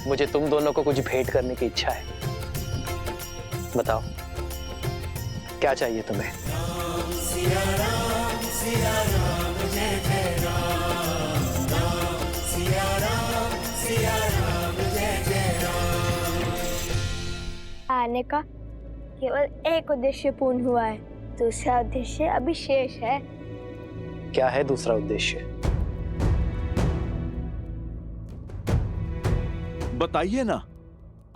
मुझे तुम दोनों को कुछ भेंट करने की इच्छा है। बताओ क्या चाहिए तुम्हें? आने का केवल एक उद्देश्य पूर्ण हुआ है, दूसरा उद्देश्य अभी शेष है। क्या है दूसरा उद्देश्य? बताइए ना,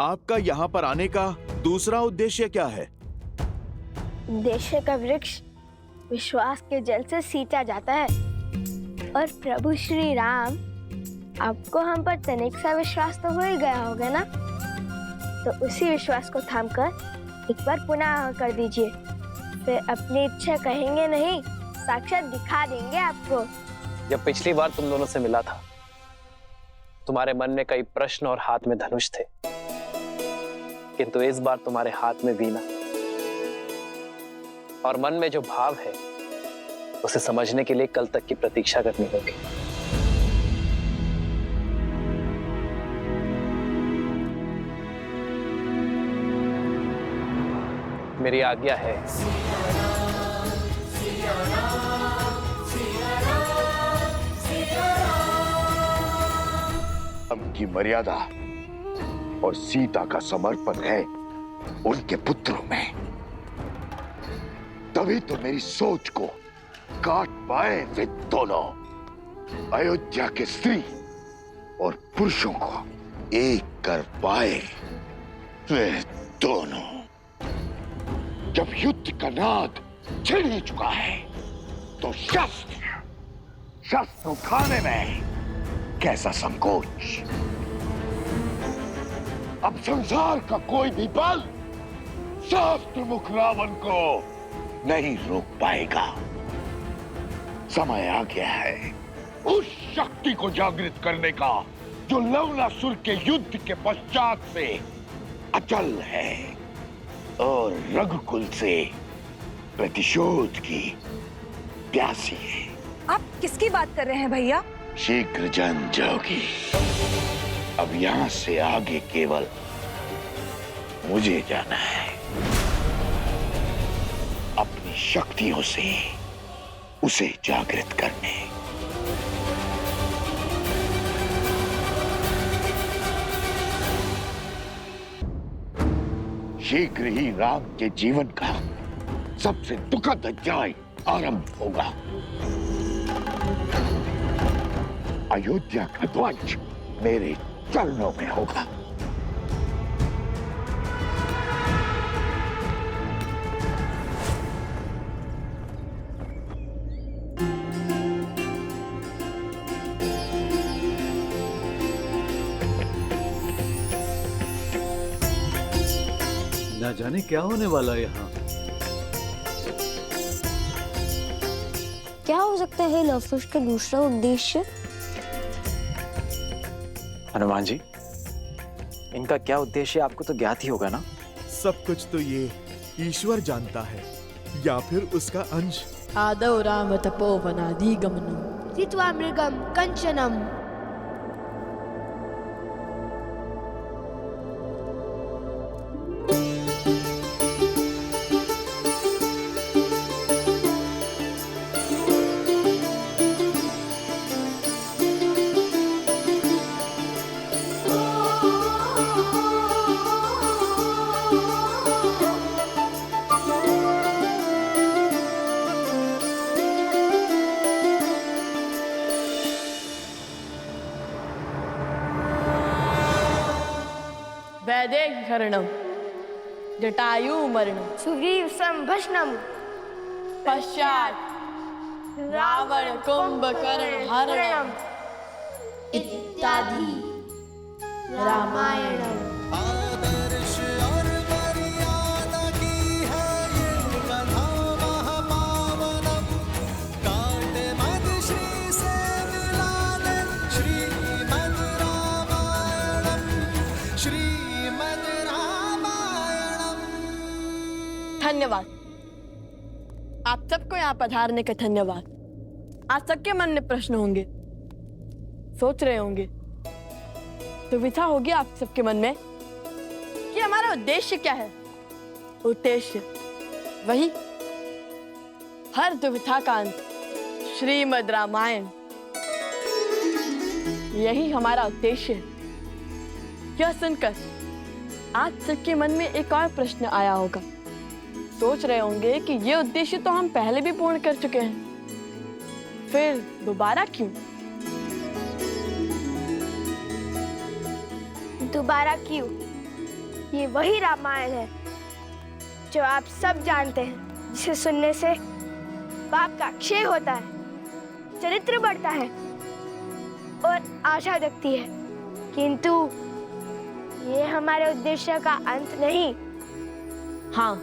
आपका यहाँ पर आने का दूसरा उद्देश्य क्या है? उद्देश्य का वृक्ष विश्वास के जल से सींचा जाता है और प्रभु श्री राम, आपको हम पर तनिक सा विश्वास तो हो ही गया होगा ना, तो उसी विश्वास को थामकर एक बार पुनः कर दीजिए, फिर अपनी इच्छा कहेंगे नहीं, साक्षात दिखा देंगे आपको। जब पिछली बार तुम दोनों से मिला था, तुम्हारे मन में कई प्रश्न और हाथ में धनुष थे, किंतु इस बार तुम्हारे हाथ में वीणा और मन में जो भाव है उसे समझने के लिए कल तक की प्रतीक्षा करनी होगी। मेरी आज्ञा है। राम की मर्यादा और सीता का समर्पण है उनके पुत्रों में, तभी तो मेरी सोच को काट पाए वे दोनों। अयोध्या के स्त्री और पुरुषों को एक कर पाए वे दोनों। जब युद्ध का नाद छिड़ ही चुका है तो शस्त्र उठाने में कैसा संकोच। अब संसार का कोई भी बल शास्त्र मुख रावण को नहीं रोक पाएगा। समय आ गया है उस शक्ति को जागृत करने का जो लवणासुर के युद्ध के पश्चात से अचल है और रघुकुल से प्रतिशोध की प्यासी है। आप किसकी बात कर रहे हैं भैया? शीघ्र जान जाओगी। अब यहां से आगे केवल मुझे जाना है, अपनी शक्तियों से उसे जागृत करने। शीघ्र ही राम के जीवन का सबसे दुखद अध्याय आरंभ होगा। अयोध्या का ध्वज मेरे चरणों में होगा। ना जाने क्या होने वाला है यहाँ। क्या हो सकता है लवकुश का दूसरा उद्देश्य? हनुमान जी, इनका क्या उद्देश्य आपको तो ज्ञात ही होगा ना? सब कुछ तो ये ईश्वर जानता है, या फिर उसका अंश। आदौ राम तपोवनादिगमनम् हित्वा मृगम कंचनम। वैदेहीकरणम् जटायुमरणम् सुग्रीव संभष्णम। पश्चात् रावण कुंभकर्ण हरणम् इत्यादि रामायणम्। धन्यवाद आप सबको यहाँ पधारने का धन्यवाद। आज सबके मन में प्रश्न होंगे, सोच रहे होंगे दुविधा होगी आप सबके मन में कि हमारा उद्देश्य क्या है। उद्देश्य वही, हर दुविधा का अंत श्रीमद् रामायण, यही हमारा उद्देश्य है। यह सुनकर आज सबके मन में एक और प्रश्न आया होगा। सोच रहे होंगे कि ये उद्देश्य तो हम पहले भी पूर्ण कर चुके हैं, फिर दोबारा क्यों? दोबारा क्यों? ये वही रामायण है जो आप सब जानते हैं, जिसे सुनने से पाप का क्षय होता है, चरित्र बढ़ता है और आशा जगती है। किंतु ये हमारे उद्देश्य का अंत नहीं। हाँ,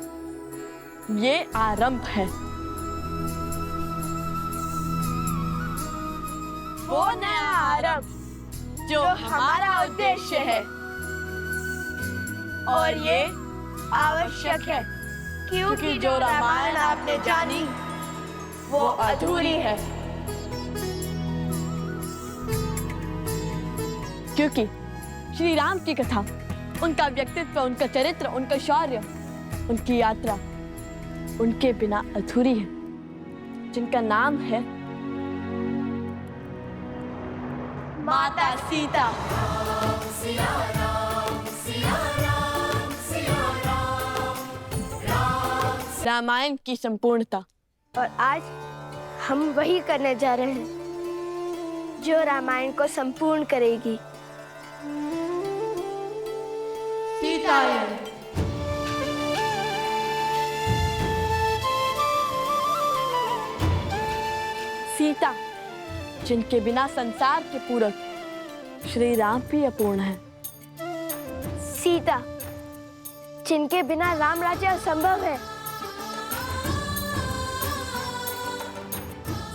ये आरंभ है। वो नया आरंभ जो हमारा उद्देश्य है, और ये आवश्यक है क्योंकि जो रामायण आपने जानी वो अधूरी है। क्योंकि श्री राम की कथा, उनका व्यक्तित्व, उनका चरित्र, उनका शौर्य, उनकी यात्रा उनके बिना अधूरी है, जिनका नाम है माता सीता। रामायण की संपूर्णता। और आज हम वही करने जा रहे हैं जो रामायण को संपूर्ण करेगी। सीतायन। सीता, जिनके बिना संसार के पूरक श्री राम भी अपूर्ण है। सीता, जिनके बिना राम राज्य असंभव है।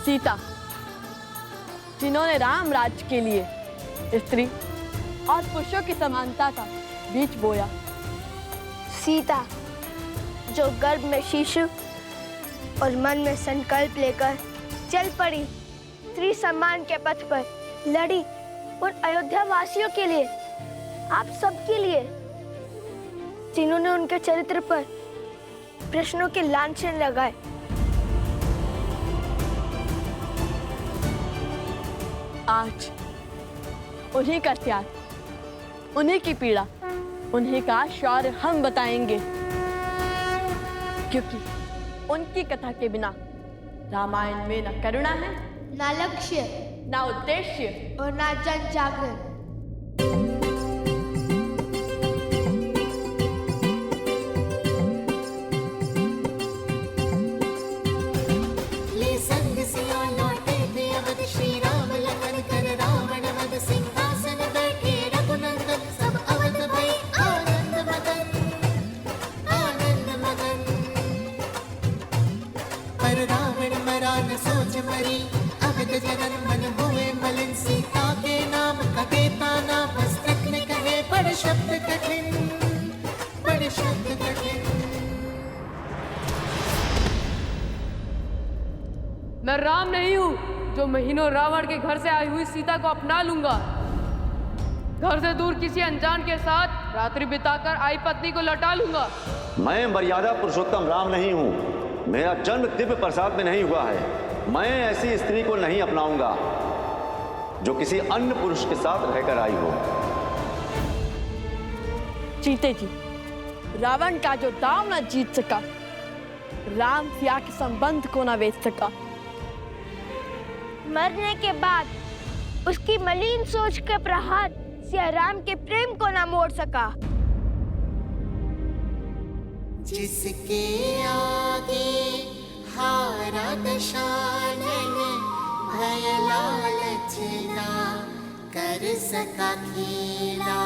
सीता, जिन्होंने राम राज्य के लिए स्त्री और पुरुषों की समानता का बीज बोया। सीता, जो गर्भ में शिशु और मन में संकल्प लेकर चल पड़ी, स्त्री सम्मान के पथ पर लड़ी और अयोध्या वासियों के लिए, आप सबके लिए, जिन्होंने उनके चरित्र पर प्रश्नों के लांछन लगाए। आज उन्हीं का त्याग, उन्हीं की पीड़ा, उन्हीं का शौर्य हम बताएंगे, क्योंकि उनकी कथा के बिना रामायण में न करुणा है, ना लक्ष्य, ना उद्देश्य और ना जन जागरण। ले संग सिया लौटे थे अवध, श्री राम लखन कर रावण वध, सिंहासन बैठे रघुनंदन, सब अवध भई आनंद मगन, आनंद मगन। पर रावण मरा न सोच मरी, अवध जनन मन हुए मलिन, सीता के नाम कहे ताना, पुस्तक में कहे बड़ शब्द कठिन, बड़ शब्द कठिन। मैं राम नहीं हूँ जो महीनों रावण के घर से आई हुई सीता को अपना लूंगा। घर से दूर किसी अनजान के साथ रात्रि बिताकर आई पत्नी को लौटा लूंगा। मैं मर्यादा पुरुषोत्तम राम नहीं हूँ, मेरा जन्म दिव्य प्रसाद में नहीं हुआ है। मैं ऐसी स्त्री को नहीं अपनाऊंगा जो किसी अन्य पुरुष के साथ रहकर आई हो। जीते जी रावण का जो दाव न जीत सका, राम सिया के संबंध को न बेच सका, मरने के बाद उसकी मलिन सोच के प्रहार सिया राम के प्रेम को न मोड़ सका। जिसके आगे हारा दशानन, भय लालच ना कर सका खेला।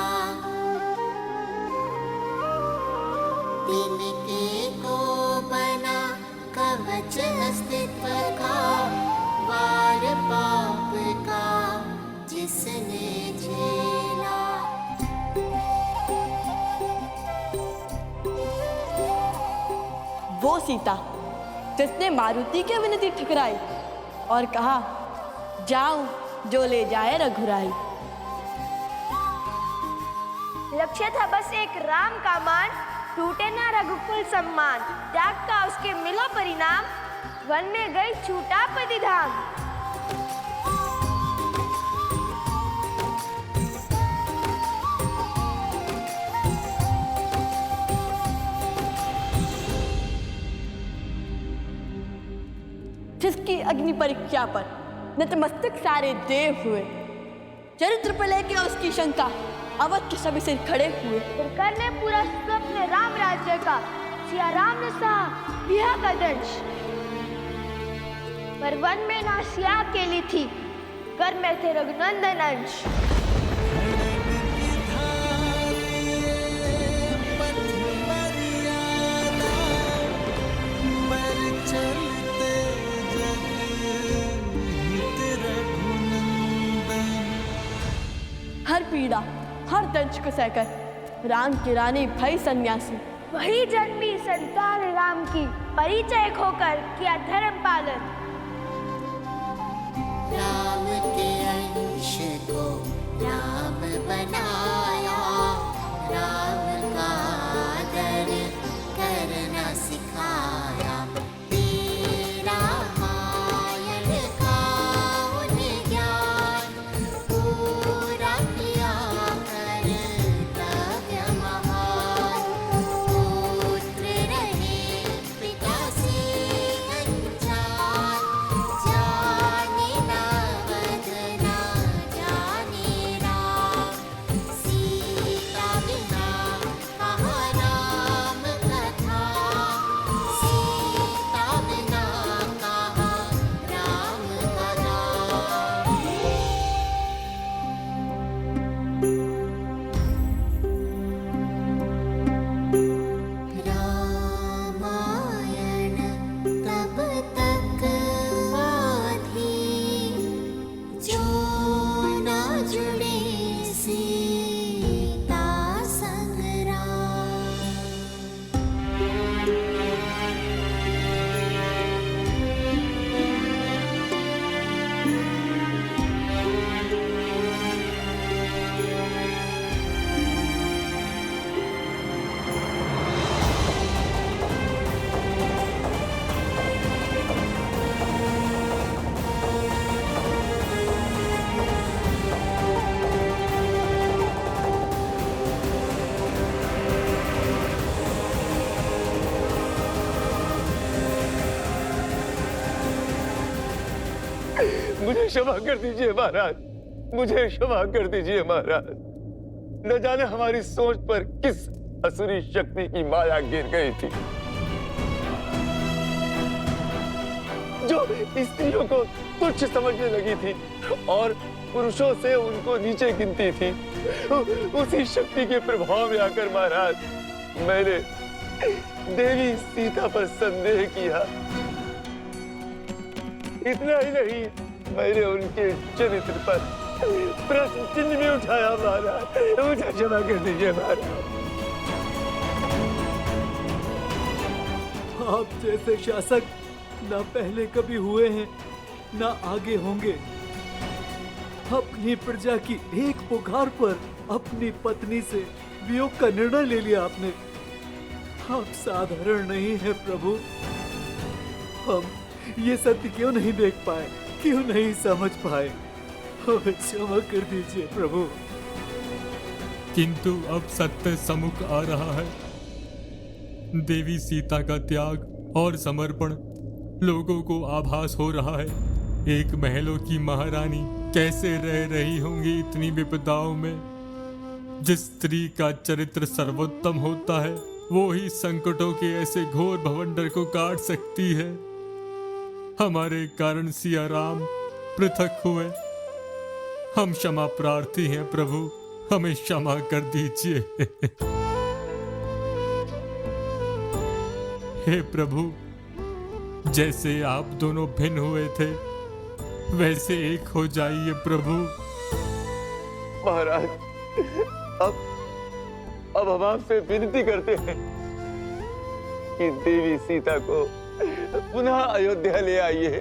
तिनके को बना कवच अस्तित्व का, वार पाप का जिसने झेला। वो सीता जिसने मारुति की विनती ठुकराई और कहा, जाऊं जो ले जाए रघुराई। लक्ष्य था बस एक राम का मान, टूटे ना रघुकुल सम्मान। त्याग का उसके मिला परिणाम, वन में गई छूटा पति धाम। जिसकी अग्नि परीक्षा पर नतमस्तक सारे देव हुए, चरित्र पर लेके उसकी शंका अवध के सभी सिर खड़े हुए। फिर करने पूरा स्वप्न राम राज्य का, सिया राम ने सहा बिहा का दंश। पर वन में ना सिया अकेली थी, घर में थे रघुनंदन अंश। हर पीड़ा हर दंश को सहकर राम की रानी भई सन्यासी। वही जन्मी संतान राम की, परिचय खोकर किया धर्म पालन। राम के अंश को राम बनाया, राम का आदर करना सिखाया। तेरा मायन का उन्हें ज्ञान, पूरा किया कर्तव्य महान। पुत्र रहे पिता से अनजान, जाने ना बदना जाने राम। सीता बिना कहाँ राम कथा, सीता बिना कहाँ राम कथा। रामायण तब तक आधी, जो ना जुड़े सीता संग राम। मुझे क्षमा कर दीजिए महाराज, मुझे क्षमा कर दीजिए महाराज। न जाने हमारी सोच पर किस असुरी शक्ति की माया गिर गई थी, जो स्त्रियों को तुच्छ समझने लगी थी और पुरुषों से उनको नीचे गिनती थी। उसी शक्ति के प्रभाव में आकर महाराज मैंने देवी सीता पर संदेह किया। इतना ही नहीं, मैंने उनके चरित्र पर प्रश्न चिन्ह भी उठाया महाराज। मुझे क्षमा कर दीजिए महाराज। आप जैसे शासक ना पहले कभी हुए हैं ना आगे होंगे। अपनी प्रजा की एक पुकार पर अपनी पत्नी से वियोग का निर्णय ले लिया आपने। आप साधारण नहीं है प्रभु। हम ये सत्य क्यों नहीं देख पाए, क्यों नहीं समझ पाए? हमें क्षमा कर दीजिए प्रभु। किंतु अब सत्य सम्मुख आ रहा है। देवी सीता का त्याग और समर्पण लोगों को आभास हो रहा है। एक महलों की महारानी कैसे रह रही होंगी इतनी विपदाओं में। जिस स्त्री का चरित्र सर्वोत्तम होता है वो ही संकटों के ऐसे घोर भवंडर को काट सकती है। हमारे कारण सिया राम पृथक हुए। हम क्षमा प्रार्थी हैं प्रभु, हमें क्षमा कर दीजिए। हे प्रभु, जैसे आप दोनों भिन्न हुए थे वैसे एक हो जाइए प्रभु। महाराज, अब हम आपसे विनती करते हैं कि देवी सीता को पुनः अयोध्या ले आइए।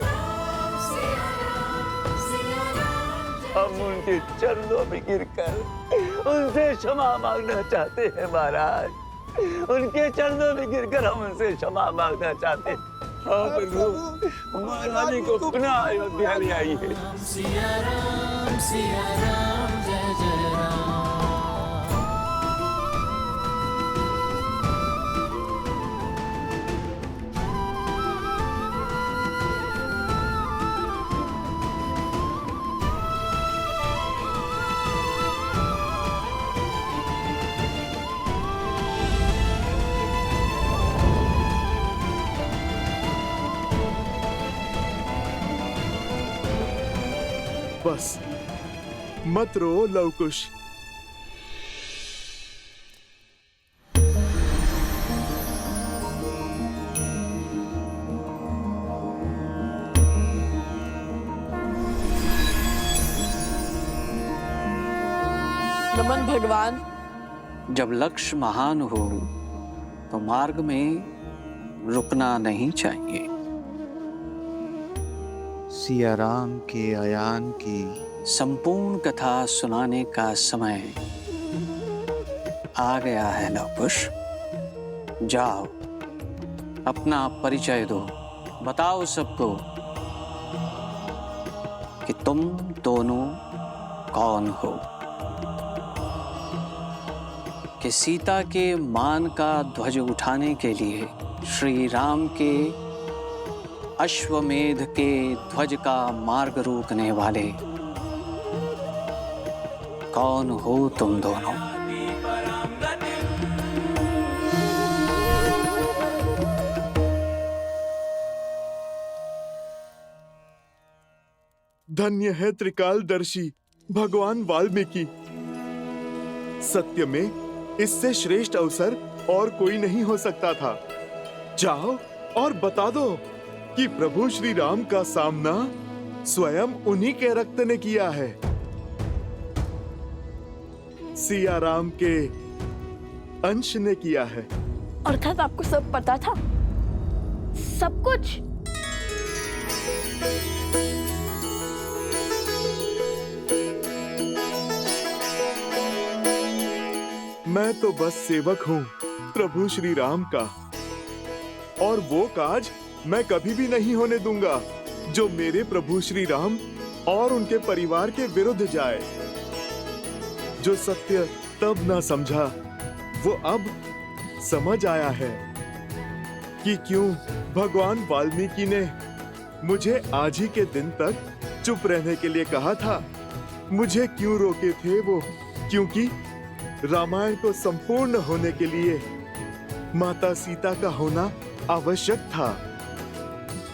हम उनके चरणों में गिरकर उनसे क्षमा मांगना चाहते हैं महाराज। उनके चरणों में गिरकर हम उनसे क्षमा मांगना चाहते हैं। हाँ प्रभु, महारानी को पुनः अयोध्या ले आई है। सिया राम जय जय राम। बस मत रो लवकुश। नमन भगवान। जब लक्ष्य महान हो तो मार्ग में रुकना नहीं चाहिए। सिया राम के अयान की संपूर्ण कथा सुनाने का समय आ गया है लवकुश। जाओ अपना परिचय दो, बताओ सबको कि तुम दोनों कौन हो, कि सीता के मान का ध्वज उठाने के लिए श्री राम के अश्वमेध के ध्वज का मार्ग रोकने वाले कौन हो तुम दोनों? धन्य है त्रिकालदर्शी भगवान वाल्मीकि। सत्य में इससे श्रेष्ठ अवसर और कोई नहीं हो सकता था। जाओ और बता दो कि प्रभु श्री राम का सामना स्वयं उन्हीं के रक्त ने किया है। सिया राम के अंश ने किया है। अर्थात आपको सब पता था? सब कुछ? मैं तो बस सेवक हूँ प्रभु श्री राम का, और वो काज मैं कभी भी नहीं होने दूंगा जो मेरे प्रभु श्री राम और उनके परिवार के विरुद्ध जाए। जो सत्य तब ना समझा वो अब समझ आया है कि क्यों भगवान वाल्मीकि ने मुझे आज ही के दिन तक चुप रहने के लिए कहा था। मुझे क्यों रोके थे वो? क्योंकि रामायण को संपूर्ण होने के लिए माता सीता का होना आवश्यक था,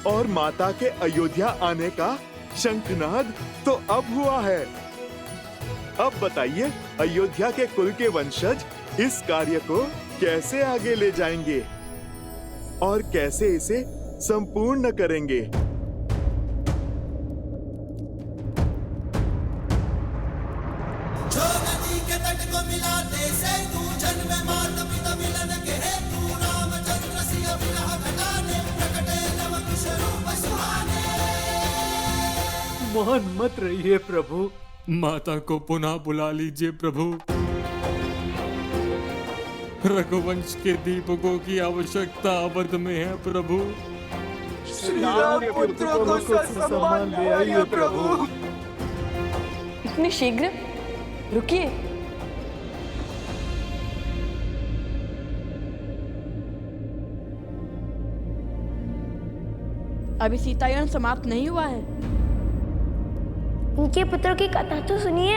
और माता के अयोध्या आने का शंखनाद तो अब हुआ है। अब बताइए अयोध्या के कुल के वंशज इस कार्य को कैसे आगे ले जाएंगे और कैसे इसे संपूर्ण करेंगे? मान मत रहिए प्रभु। माता को पुनः बुला लीजिए प्रभु। रघुवंश के दीपकों की आवश्यकता अवध में है प्रभु। श्री राम पुत्र को सम्मान ले आइए प्रभु। इतनी शीघ्र? रुकिए। अभी सीतायन समाप्त नहीं हुआ है। उनके पुत्रों की कथा तो सुनिए।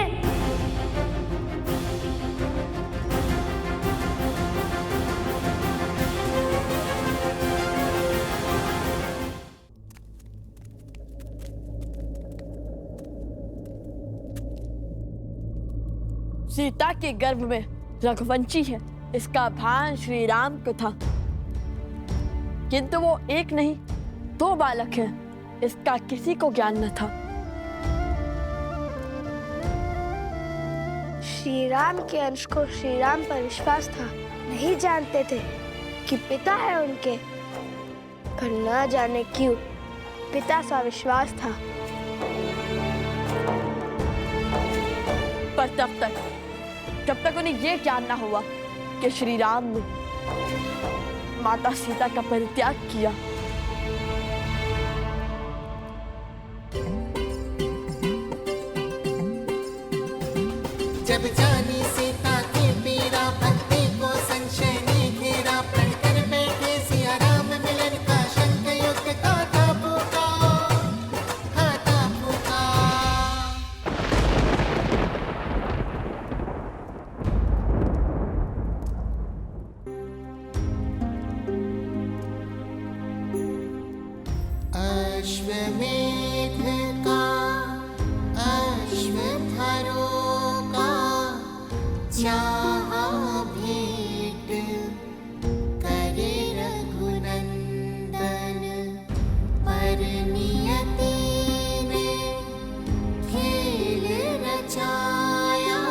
सीता के गर्भ में रघुवंशी है, इसका भान श्री राम को था, किंतु वो एक नहीं 2 बालक हैं, इसका किसी को ज्ञान न था। श्री राम के अंश को श्री राम पर विश्वास था। नहीं जानते थे कि पिता है उनके, पर न जाने क्यों पिता सा विश्वास था। पर जब तक उन्हें ये ज्ञान ना हुआ कि श्री राम ने माता सीता का परित्याग किया। जब जानी सीता की पीड़ा, भक्ति को संशय ने घेरा, प्रण कर बैठे सिया राम मिलन का, शंख युद्ध का था पुकार। अश्वमेध का अश्वत्थारो चाहा भेंट करे रघुनंदन, पर नियति ने खेल रचाया,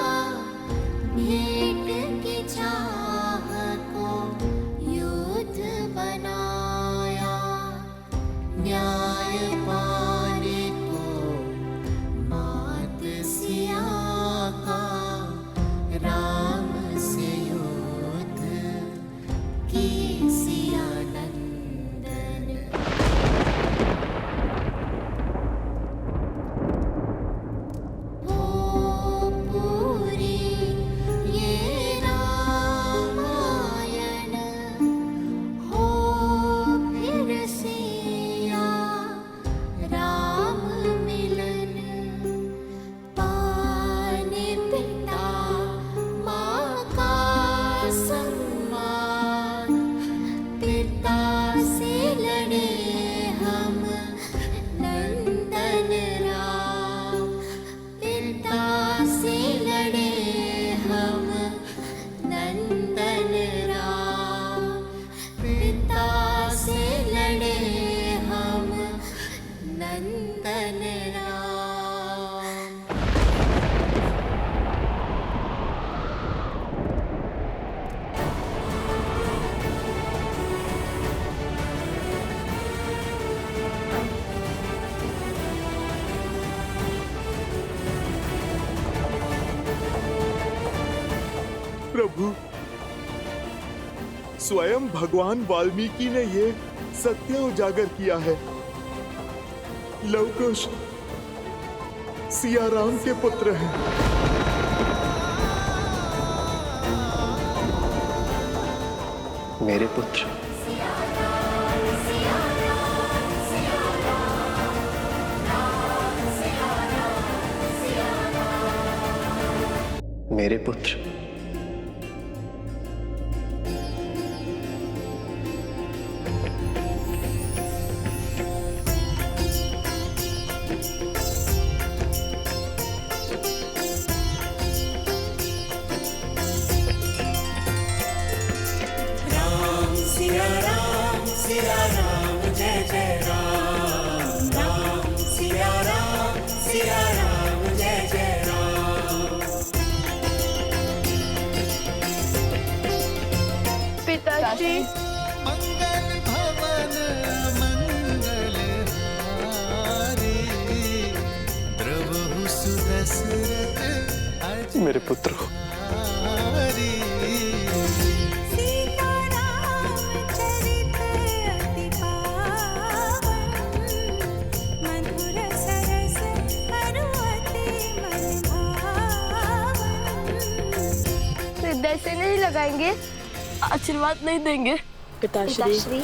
भेंट की चाह को युद्ध बनाया। न्याय पाने को मात सिया का, राम से युद्ध की सिया नंदन। हो पूरी ये रामायण, हो फिर सिया राम मिलन, पाने पिता माँ का सम्मान, पिता से लड़े हम नंदन राम, पिता से लड़े हम नंदन राम, पिता से लड़े हम नंदन राम। प्रभु, स्वयं भगवान वाल्मीकि ने ये सत्य उजागर किया है। लवकुश सिया राम के पुत्र हैं। मेरे पुत्र? मेरे पुत्र? पिताश्री, मंगल भवन मंगल हारी, द्रवहु सुदशरथ मेरे पुत्र हो। अजहारी। सीताराम चरित अति पावन, मधुर सरस अरुअति मन भावन। हृदय से नहीं लगाएंगे? आशीर्वाद नहीं देंगे पिताश्री?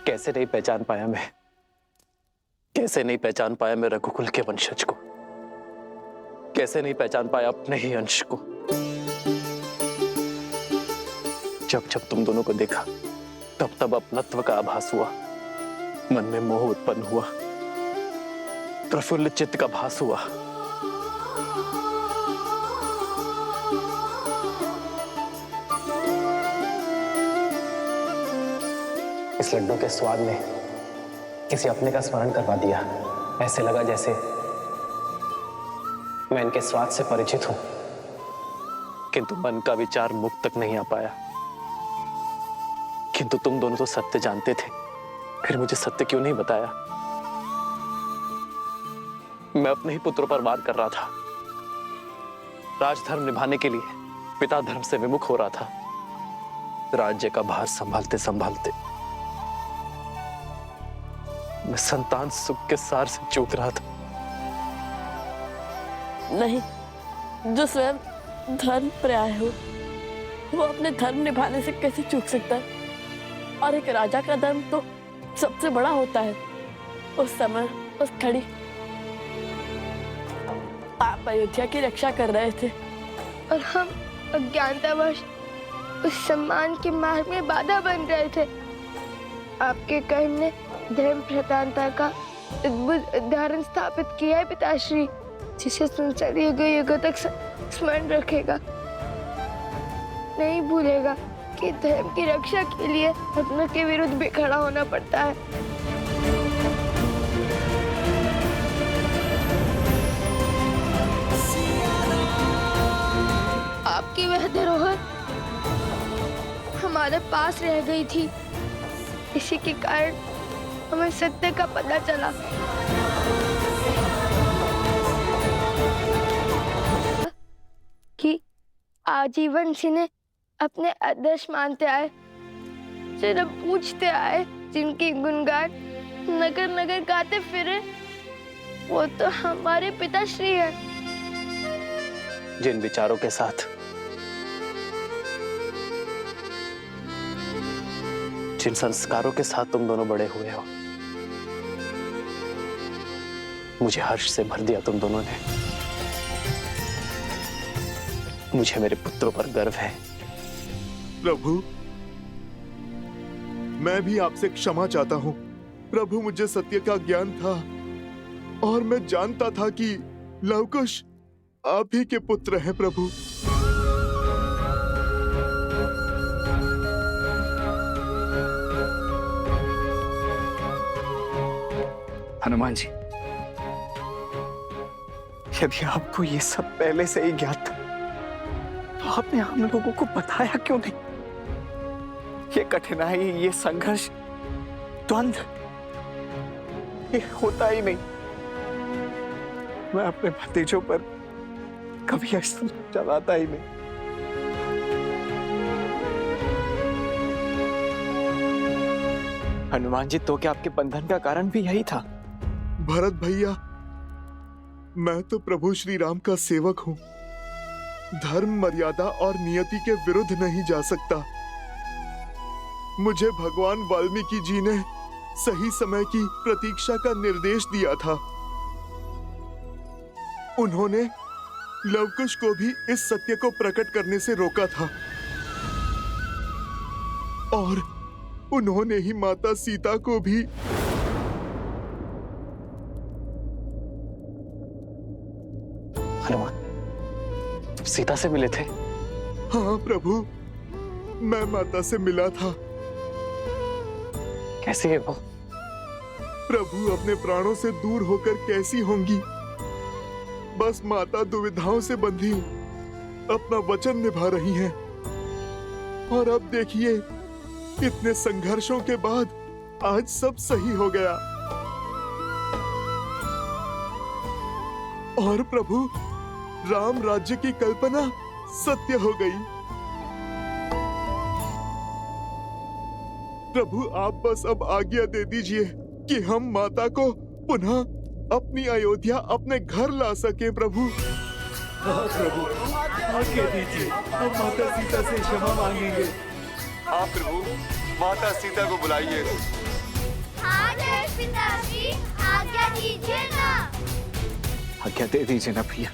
कैसे नहीं पहचान पाया मैं? कैसे नहीं पहचान पाया मैं रघुकुल के वंशज को? कैसे नहीं पहचान पाया अपने ही अंश को। जब जब तुम दोनों को देखा तब तब अपनत्व का आभास हुआ, मन में मोह उत्पन्न हुआ, प्रफुल्लित चित्त का भास हुआ। इस लड्डू के स्वाद ने किसी अपने का स्मरण करवा दिया। ऐसे लगा जैसे मैं इनके स्वाद से परिचित हूं, किंतु मन का विचार मुख तक नहीं आ पाया। किंतु तुम दोनों तो सत्य जानते थे, फिर मुझे सत्य क्यों नहीं बताया? मैं अपने ही पुत्रों पर वार कर रहा था। राजधर्म निभाने के लिए पिता धर्म से विमुख हो रहा था। राज्य का भार संभालते संभालते मैं संतान सुख के सार से चूक रहा था। नहीं, जो स्वयं धर्म पर्याय हो वो अपने धर्म निभाने से कैसे चूक सकता है? और एक राजा का धर्म तो सबसे बड़ा होता है। उस समय उस घड़ी आप अयोध्या की रक्षा कर रहे थे और हम अज्ञानतावश उस सम्मान के मार्ग में बाधा बन रहे थे। आपके कर्म ने धर्म प्रधानता का अद्भुत उदाहरण स्थापित किया है पिताश्री, जिसे संसार युगों तक स्मरण रखेगा। नहीं भूलेगा कि धर्म की रक्षा के लिए अपनों के विरुद्ध भी खड़ा होना पड़ता है। आपकी वह धरोहर हमारे पास रह गई थी, इसी के कारण हमें सत्य का पता चला। कि आजीवन जिन्हें अपने आदर्श मानते आए, सिर्फ पूछते आए, जिनकी गुणगान नगर नगर गाते फिरे, वो तो हमारे पिताश्री हैं। जिन विचारों के साथ, जिन संस्कारों के साथ तुम दोनों बड़े हुए हो, मुझे हर्ष से भर दिया तुम दोनों ने। मुझे मेरे पुत्रों पर गर्व है। प्रभु, मैं भी आपसे क्षमा चाहता हूँ। प्रभु, मुझे सत्य का ज्ञान था और मैं जानता था कि लवकुश आप ही के पुत्र हैं प्रभु। हनुमान जी, यदि आपको ये सब पहले से ही ज्ञात था तो आपने हम लोगों को बताया क्यों नहीं? ये कठिनाई, ये संघर्ष, द्वंद्व, ये होता ही नहीं। मैं अपने भतीजों पर कभी अस्त्र चलाता ही नहीं। हनुमान जी, तो क्या आपके बंधन का कारण भी यही था? भरत भैया, मैं तो प्रभु श्री राम का सेवक हूँ। धर्म, मर्यादा और नियति के विरुद्ध नहीं जा सकता। मुझे भगवान वाल्मीकि जी ने सही समय की प्रतीक्षा का निर्देश दिया था। उन्होंने लवकुश को भी इस सत्य को प्रकट करने से रोका था और उन्होंने ही माता सीता को भी हनुमान, तुम सीता से मिले थे? हाँ प्रभु, मैं माता से मिला था। कैसी है वो? प्रभु अपने प्राणों से दूर होकर कैसी होंगी? बस माता दुविधाओं से बंधी अपना वचन निभा रही हैं। और अब देखिए, इतने संघर्षों के बाद आज सब सही हो गया। और प्रभु, राम राज्य की कल्पना सत्य हो गई। प्रभु, आप बस अब आज्ञा दे दीजिए कि हम माता को पुनः अपनी अयोध्या, अपने घर ला सके प्रभु। हाँ प्रभु, आज्ञा दीजिए, हम माता सीता से क्षमा मांगेंगे। हाँ प्रभु, माता सीता को बुलाइए। पिताजी, आज्ञा दीजिए ना। आज्ञा दे दीजिए ना भैया।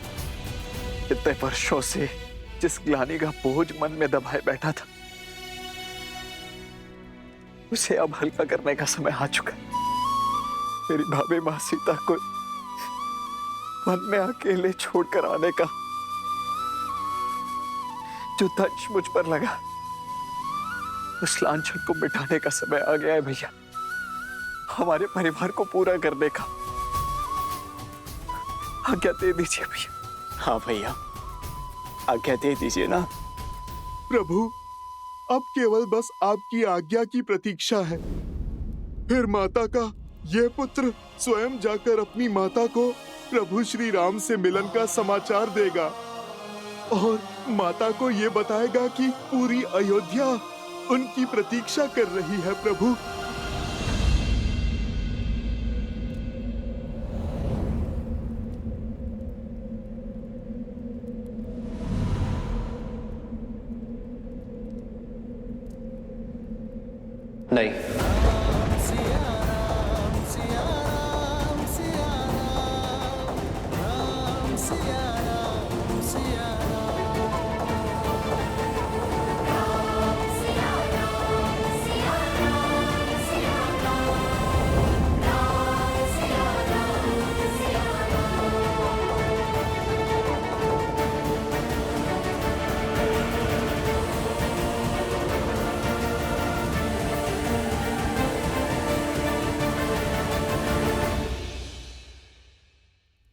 इतने वर्षों से जिस ग्लानि का बोझ मन में दबाए बैठा था, उसे अब हल्का करने का समय आ चुका है। मेरी भाभी मां सीता को वन में अकेले छोड़कर आने का जो दंश मुझ पर लगा, उस लांछन को मिटाने का समय आ गया है भैया। हमारे परिवार को पूरा करने का आज्ञा दे दीजिए भैया। हाँ भैया, आज्ञा दे दीजिए ना। प्रभु, अब केवल बस आपकी आज्ञा की प्रतीक्षा है। फिर माता का यह पुत्र स्वयं जाकर अपनी माता को प्रभु श्री राम से मिलन का समाचार देगा और माता को ये बताएगा कि पूरी अयोध्या उनकी प्रतीक्षा कर रही है। प्रभु, नहीं,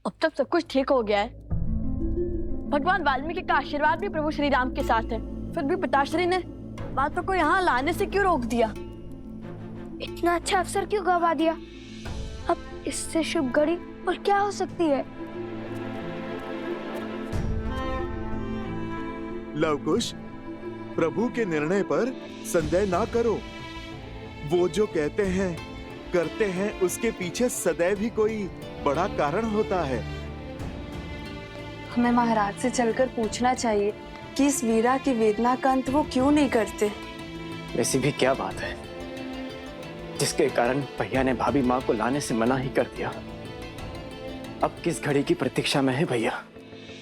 अब तक सब कुछ ठीक हो गया है। भगवान वाल्मीकि का आशीर्वाद भी प्रभु श्री राम के साथ है, फिर भी पिताश्री ने माता को यहाँ लाने से क्यों रोक दिया? इतना अच्छा अवसर क्यों गवा दिया? अब इससे शुभ घड़ी और क्या हो सकती है? लवकुश, प्रभु के निर्णय पर संदेह ना करो। वो जो कहते हैं करते हैं, उसके पीछे सदैव ही कोई बड़ा कारण होता है। हमें महाराज से चलकर पूछना चाहिए कि इस वीरा की वेदना का अंत वो क्यों नहीं करते। वैसी भी क्या बात है जिसके कारण भैया ने भाभी माँ को लाने से मना ही कर दिया? अब किस घड़ी की प्रतीक्षा में है भैया?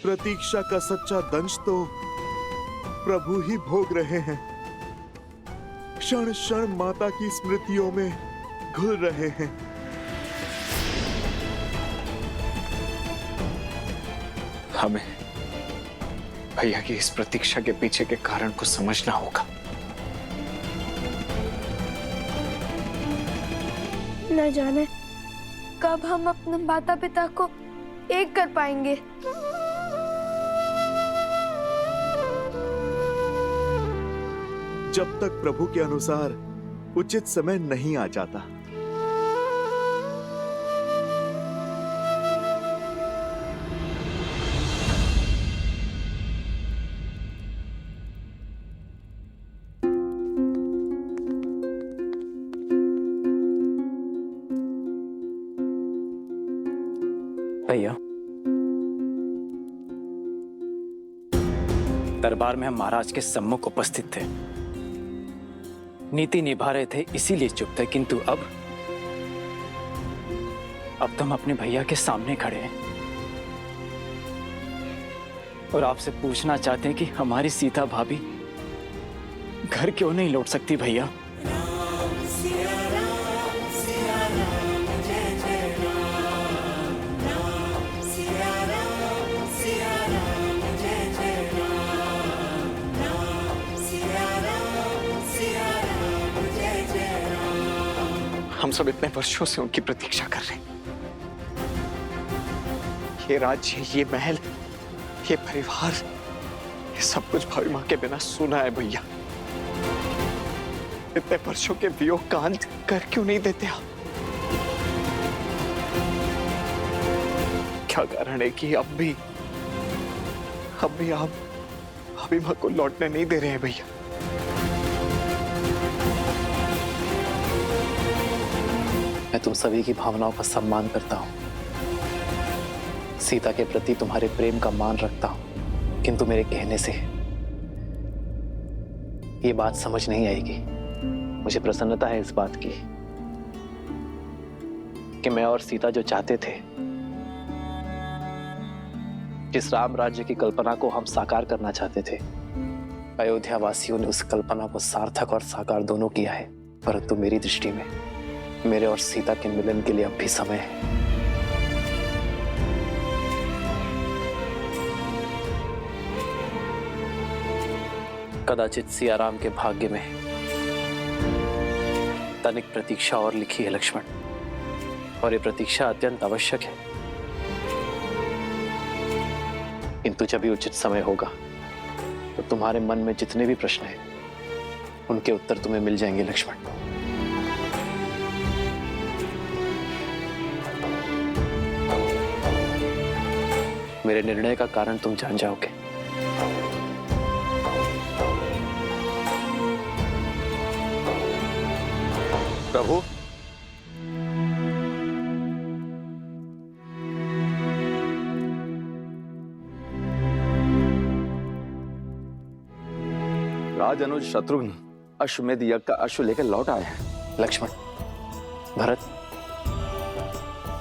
प्रतीक्षा का सच्चा दंश तो प्रभु ही भोग रहे हैं। क्षण क्षण माता की स्मृतियों में घुल रहे हैं। हमें भैया की इस प्रतीक्षा के पीछे के कारण को समझना होगा। न जाने कब हम अपने माता पिता को एक कर पाएंगे। जब तक प्रभु के अनुसार उचित समय नहीं आ जाता। भैया, दरबार में हम महाराज के सम्मुख उपस्थित थे, नीति निभा रहे थे, इसीलिए चुप थे। किंतु अब तो हम अपने भैया के सामने खड़े हैं और आपसे पूछना चाहते हैं कि हमारी सीता भाभी घर क्यों नहीं लौट सकती भैया? हम सब इतने वर्षों से उनकी प्रतीक्षा कर रहे हैं। ये राज्य, ये महल, ये परिवार, ये सब कुछ भाभी माँ के बिना सुना है भैया। इतने वर्षों के वियोग का अंत कर क्यों नहीं देते आप? क्या कारण है कि अब भी आप भाभी माँ को लौटने नहीं दे रहे हैं भैया? मैं तुम सभी की भावनाओं का सम्मान करता हूं, सीता के प्रति तुम्हारे प्रेम का मान रखता हूं, किंतु मेरे कहने से ये बात समझ नहीं आएगी। मुझे प्रसन्नता है इस बात की कि मैं और सीता जो चाहते थे जिस राम राज्य की कल्पना को हम साकार करना चाहते थे, अयोध्या वासियों ने उस कल्पना को सार्थक और साकार दोनों किया है। परंतु मेरी दृष्टि में मेरे और सीता के मिलन के लिए अब भी समय है। कदाचित सियाराम के भाग्य में तनिक प्रतीक्षा और लिखी है लक्ष्मण, और ये प्रतीक्षा अत्यंत आवश्यक है। किंतु जब भी उचित समय होगा तो तुम्हारे मन में जितने भी प्रश्न हैं उनके उत्तर तुम्हें मिल जाएंगे लक्ष्मण। मेरे निर्णय का कारण तुम जान जाओगे। प्रभु, राज अनुज शत्रुघ्न अश्वमेध यज्ञ का अश्व लेकर लौट आए हैं। लक्ष्मण, भरत,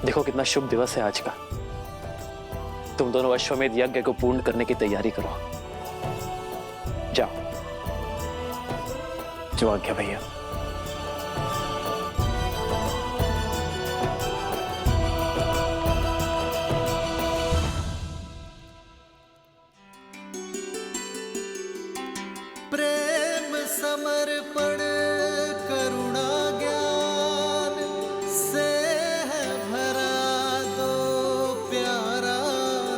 देखो कितना शुभ दिवस है आज का। तुम दोनों अश्वमेध यज्ञ को पूर्ण करने की तैयारी करो। जाओ। जो आज्ञा भैया। प्रेम समर्पण करुणा ज्ञान से है भरा दो प्यारा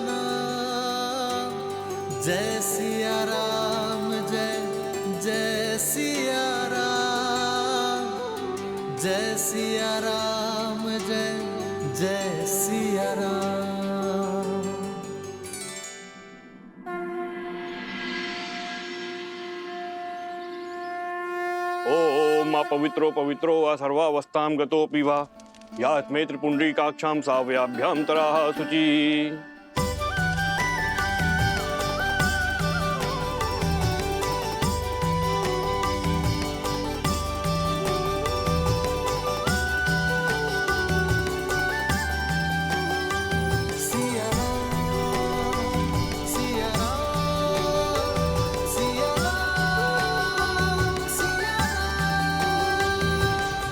नाम। जय सिया राम, जय जय सिया राम, जय सिया राम, जय जय सिया राम। ओम पवित्रो पवित्रो वा सर्वावस्थां गतोऽपि वा यात्मे त्रिपुण्ड्रीकाक्षां सावयाभ्यां तराः शुचि। सिया राम, सिया राम, सिया राम, सिया राम।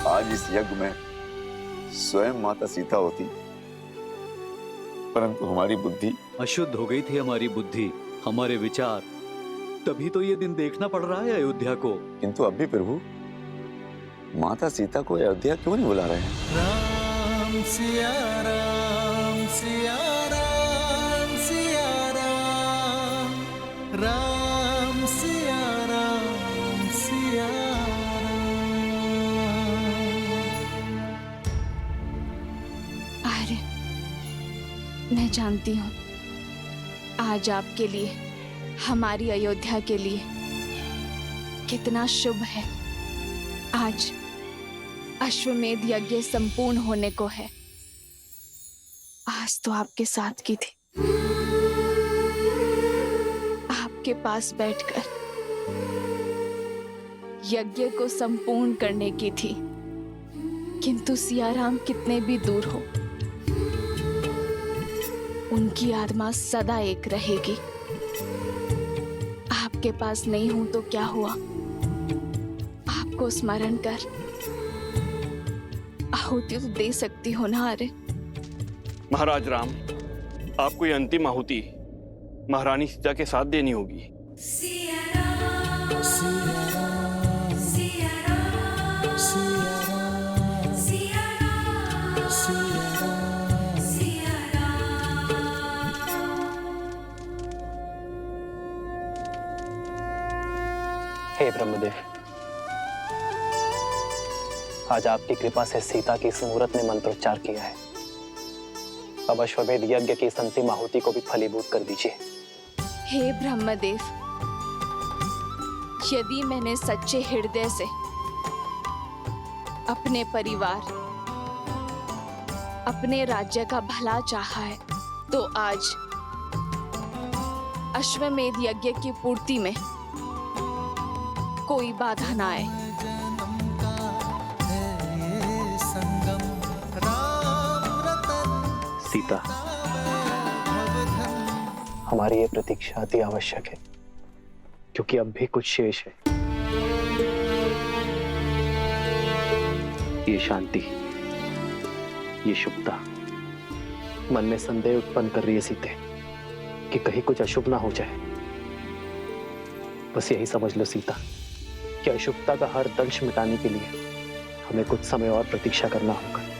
आज इस यज्ञ में स्वयं माता सीता होती, परंतु हमारी बुद्धि अशुद्ध हो गई थी। हमारी बुद्धि, हमारे विचार, तभी तो ये दिन देखना पड़ रहा है अयोध्या को। किंतु अब भी प्रभु माता सीता को अयोध्या क्यों नहीं बुला रहे हैं? राम सिया राम, सिया राम, सिया राम, राम सिया राम, सिया आर्य, मैं जानती हूँ आज आपके लिए, हमारी अयोध्या के लिए कितना शुभ है। आज अश्वमेध यज्ञ संपूर्ण होने को है। आज तो आपके साथ की थी, आपके पास बैठकर यज्ञ को संपूर्ण करने की थी। किंतु सियाराम कितने भी दूर हो, उनकी आत्मा सदा एक रहेगी। आपके पास नहीं हूं तो क्या हुआ, आपको स्मरण कर आहुति तो दे सकती हो ना। अरे महाराज राम, आपको ये अंतिम आहुति महारानी सीता के साथ देनी होगी। हे ब्रह्मदेव, आज आपकी कृपा से सीता की इस मुहूर्त ने मंत्रोच्चार किया है। अब अश्वमेध यज्ञ की इस अंतिम आहुति को भी फलीभूत कर दीजिए। हे ब्रह्मदेव, यदि मैंने सच्चे हृदय से अपने परिवार, अपने राज्य का भला चाहा है, तो आज अश्वमेध यज्ञ की पूर्ति में कोई बाधा ना आए। सीता, हमारी ये प्रतीक्षा अति आवश्यक है, क्योंकि अब भी कुछ शेष है। ये शांति, ये शुभता मन में संदेह उत्पन्न कर रही है सीते कि कहीं कुछ अशुभ ना हो जाए। बस यही समझ लो सीता कि अशुभता का हर दंश मिटाने के लिए हमें कुछ समय और प्रतीक्षा करना होगा।